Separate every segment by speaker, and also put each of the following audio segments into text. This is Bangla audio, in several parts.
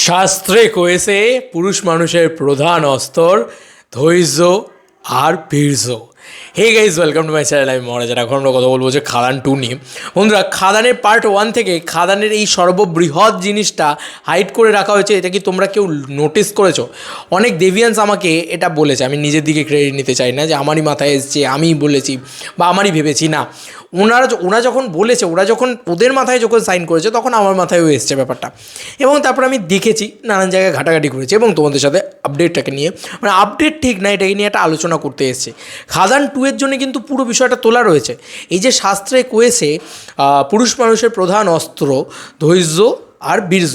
Speaker 1: শাস্ত্রে কয়েছে পুরুষ মানুষের প্রধান অস্ত্র ধৈর্য আর বীর্য। Hey guys, welcome to my channel. আমি মহারাজার। এখন আমরা কথা বলবো যে খাদান 2 নিয়ে। বন্ধুরা, খাদানের পার্ট 1 থেকে খাদানের এই সর্ববৃহৎ জিনিসটা হাইড করে রাখা হয়েছে। এটা কি তোমরা কেউ নোটিস করেছো? অনেক দেভিয়ান্স আমাকে এটা বলেছে, আমি নিজের দিকে ক্রেডিট নিতে চাই না যে আমারই মাথায় এসছে, আমিই বলেছি বা আমারই ভেবেছি, না। ওরা যখন বলেছে, ওরা যখন ওদের মাথায় যখন সাইন করেছে, তখন আমার মাথায়ও এসছে ব্যাপারটা। এবং তারপর আমি দেখেছি, নানান জায়গায় ঘাটাঘাটি করেছি এবং তোমাদের সাথে আপডেটটাকে নিয়ে, মানে আপডেট ঠিক না, এটাকে নিয়ে একটা আলোচনা করতে এসেছে। খাদান 2 এর জন্য কিন্তু পুরো বিষয়টা তোলা রয়েছে। এই যে শাস্ত্রে কয়েছে পুরুষ মানুষের প্রধান অস্ত্র ধৈর্য আর বীর্য,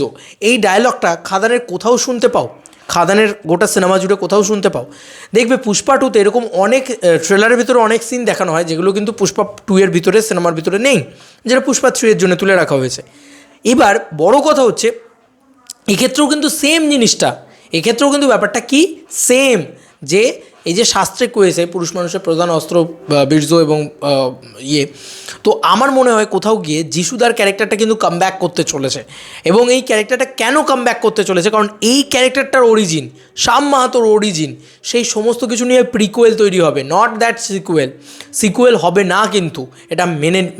Speaker 1: এই ডায়লগটা খাদানের কোথাও শুনতে পাও? খাদানের গোটা সিনেমা জুড়ে কোথাও শুনতে পাও? দেখবে পুষ্পা 2তে এরকম অনেক ট্রেলারের ভিতরে অনেক সিন দেখানো হয় যেগুলো কিন্তু পুষ্পা 2 এর ভিতরে, সিনেমার ভিতরে নেই, যেটা পুষ্পা 3 এর জন্য তুলে রাখা হয়েছে। এবার বড় কথা হচ্ছে, এক্ষেত্রেও কিন্তু সেম জিনিসটা, এক্ষেত্রেও কিন্তু ব্যাপারটা কি সেম, যে এই যে শাস্ত্রে কয়েছে পুরুষ মানুষের প্রধান অস্ত্র বীর্য এবং তো আমার মনে হয় কোথাও গিয়ে যিশুদার ক্যারেক্টারটা কিন্তু কামব্যাক করতে চলেছে। এবং এই ক্যারেক্টারটা কেন কামব্যাক করতে চলেছে? কারণ এই ক্যারেক্টারটার অরিজিন, শ্যাম মাহাতোর অরিজিন, সেই সমস্ত কিছু নিয়ে প্রিকুয়েল তৈরি হবে, নট দ্যাট সিকুয়েল হবে না, কিন্তু এটা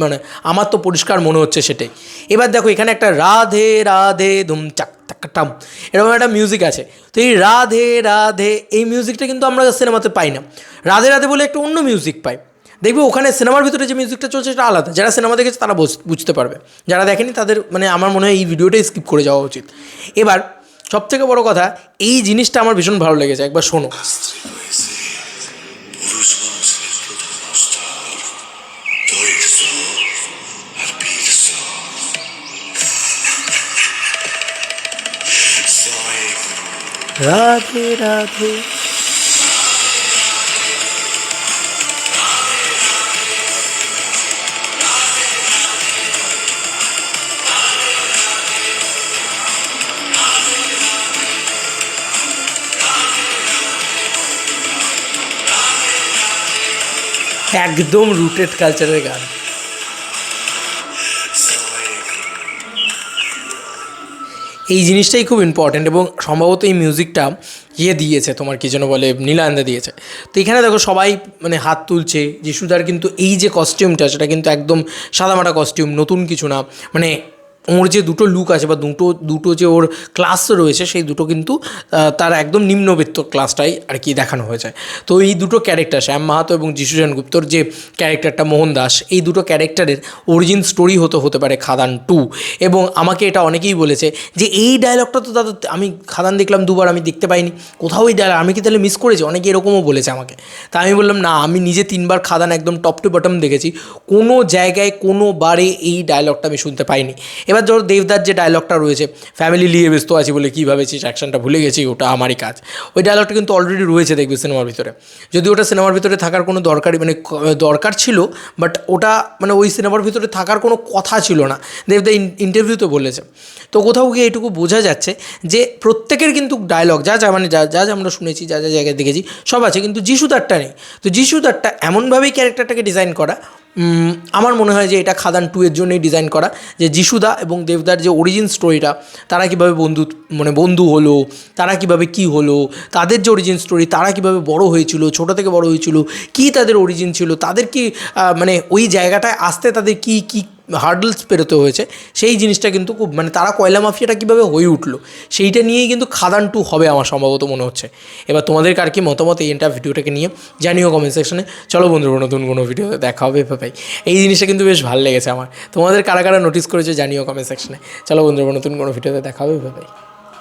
Speaker 1: মানে আমার তো পরিষ্কার মনে হচ্ছে সেটাই। এবার দেখো, এখানে একটা রাধে রাধে ধুমচাক টাম এরকম একটা মিউজিক আছে। তো এই রাধে রাধে এই মিউজিকটা কিন্তু আমরা সিনেমাতে পাই না। রাধে রাধে বলে একটা অন্য মিউজিক পাই। দেখবে ওখানে সিনেমার ভিতরে যে মিউজিকটা চলছে সেটা আলাদা। যারা সিনেমা দেখেছে তারা বুঝতে পারবে, যারা দেখেনি তাদের মানে আমার মনে হয় এই ভিডিওটাই স্কিপ করে যাওয়া উচিত। এবার সবথেকে বড় কথা, এই জিনিসটা আমার ভীষণ ভালো লেগেছে, একবার শোনো। রাধে রাধে একদম রুটেড কালচারের গান। এই জিনিসটাই খুব ইম্পর্ট্যান্ট এবং সম্ভবত এই মিউজিকটা দিয়েছে, তোমার কী যেন বলে, নীলান্দা দিয়েছে। তো এখানে দেখো সবাই মানে হাত তুলছে। যিশুদার কিন্তু এই যে কস্টিউমটা, সেটা কিন্তু একদম সাদামাটা কস্টিউম, নতুন কিছু না। মানে ওর যে দুটো লুক আছে বা দুটো যে ওর ক্লাস রয়েছে, সেই দুটো কিন্তু তার একদম নিম্নবিত্ত ক্লাসটাই আর কি দেখানো হয়েছে। তো এই দুটো ক্যারেক্টার, শ্যাম মাহাতো এবং যিশু সেনগুপ্তর যে ক্যারেক্টারটা মোহন দাস, এই দুটো ক্যারেক্টারের অরিজিন স্টোরি হতে পারে খাদান 2। এবং আমাকে এটা অনেকেই বলেছে যে এই ডায়লগটা তো দাদা আমি খাদান দেখলাম 2বার, আমি দেখতে পাইনি কোথাও এই ডায়লগ, আমি কি তাহলে মিস করেছি? অনেকে এরকমও বলেছে আমাকে। তা আমি বললাম না, আমি নিজে 3বার খাদান একদম টপ টু বটম দেখেছি, কোনো জায়গায় কোনোবারে এই ডায়লগটা আমি শুনতে পাইনি। এবার ধরো দেবদার যে ডায়লগটা রয়েছে, ফ্যামিলি নিয়ে ব্যস্ত আছি বলে কী ভাবেছিস, অ্যাকশনটা ভুলে গেছি, ওটা আমারই কাজ, ওই ডায়লগটা কিন্তু অলরেডি রয়েছে দেখবে সিনেমার ভিতরে। যদি ওটা সিনেমার ভিতরে থাকার কোনো দরকার ছিল, বাট ওটা মানে ওই সিনেমার ভিতরে থাকার কোনো কথা ছিল না, দেবদা ইন্টারভিউতে বলেছে। তো কোথাও গিয়ে এটুকু বোঝা যাচ্ছে যে প্রত্যেকের কিন্তু ডায়লগ যা আমরা শুনেছি, যা জায়গায় দেখেছি সব আছে, কিন্তু যিশুদারটা নেই। তো যিশুদারটা এমনভাবেই ক্যারেক্টারটাকে ডিজাইন করা, আমার মনে হয় যে এটা খাদান 2 এর জন্যই ডিজাইন করা, যে যিশুদা এবং দেবদার যে অরিজিন স্টোরিটা, তারা কীভাবে বন্ধু হলো, তারা কীভাবে কী হলো, তাদের যে অরিজিন স্টোরি, তারা কীভাবে বড় হয়েছিল, ছোটো থেকে বড় হয়েছিল, কী তাদের অরিজিন ছিল, তাদের কি মানে ওই জায়গাটায় আসতে তাদের কী হার্ডলস পেরোতে হয়েছে, সেই জিনিসটা কিন্তু খুব মানে তারা কয়লা মাফিয়াটা কীভাবে হয়ে উঠলো, সেইটা নিয়েই কিন্তু খাদান 2 হবে আমার সম্ভবত মনে হচ্ছে। এবার তোমাদের কার কি মতামত এই ভিডিওটাকে নিয়ে জানিও কমেন্ট সেকশনে। চলো বন্ধুরা, নতুন কোনো ভিডিওতে দেখা হবে ভাই। এই জিনিসটা কিন্তু বেশ ভালো লেগেছে আমার। তোমাদের কারা কারা নোটিস করেছে জানিও কমেন্ট সেকশনে। চলো বন্ধুরা, নতুন কোনো ভিডিওতে দেখা হবে ভাই।